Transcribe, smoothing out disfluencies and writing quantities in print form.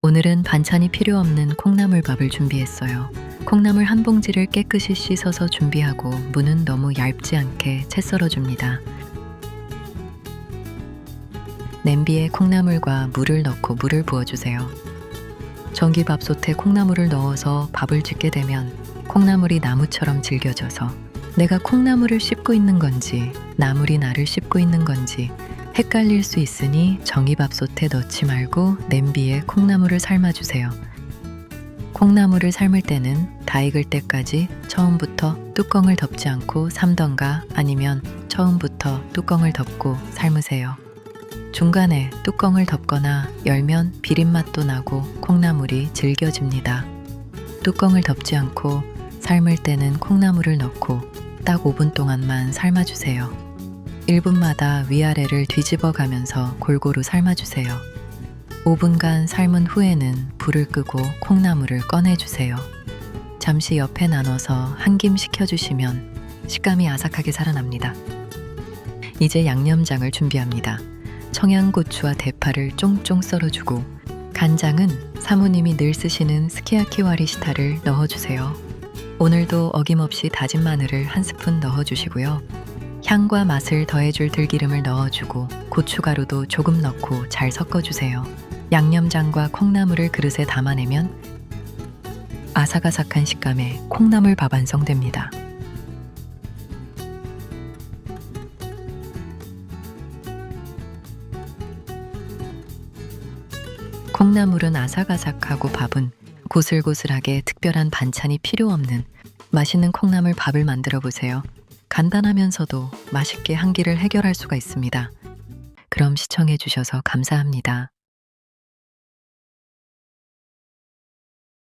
오늘은 반찬이 필요 없는 콩나물밥을 준비했어요. 콩나물 한 봉지를 깨끗이 씻어서 준비하고 무는 너무 얇지 않게 채 썰어줍니다. 냄비에 콩나물과 물을 넣고 물을 부어주세요. 전기밥솥에 콩나물을 넣어서 밥을 짓게 되면 콩나물이 나무처럼 질겨져서 내가 콩나물을 씹고 있는 건지 나물이 나를 씹고 있는 건지 헷갈릴 수 있으니 전기밥솥에 넣지 말고 냄비에 콩나물을 삶아주세요. 콩나물을 삶을 때는 다 익을 때까지 처음부터 뚜껑을 덮지 않고 삶던가 아니면 처음부터 뚜껑을 덮고 삶으세요. 중간에 뚜껑을 덮거나 열면 비린맛도 나고 콩나물이 질겨집니다. 뚜껑을 덮지 않고 삶을 때는 콩나물을 넣고 딱 5분 동안만 삶아주세요. 1분마다 위아래를 뒤집어 가면서 골고루 삶아주세요. 5분간 삶은 후에는 불을 끄고 콩나물을 꺼내주세요. 잠시 옆에 나눠서 한 김 식혀주시면 식감이 아삭하게 살아납니다. 이제 양념장을 준비합니다. 청양고추와 대파를 쫑쫑 썰어주고 간장은 사모님이 늘 쓰시는 스키야키 와리시타를 넣어주세요. 오늘도 어김없이 다진 마늘을 한 스푼 넣어주시고요. 향과 맛을 더해줄 들기름을 넣어주고 고춧가루도 조금 넣고 잘 섞어주세요. 양념장과 콩나물을 그릇에 담아내면 아삭아삭한 식감의 콩나물 밥 완성됩니다. 콩나물은 아삭아삭하고 밥은 고슬고슬하게 특별한 반찬이 필요 없는 맛있는 콩나물 밥을 만들어 보세요. 간단하면서도 맛있게 한 끼를 해결할 수가 있습니다. 그럼 시청해 주셔서 감사합니다.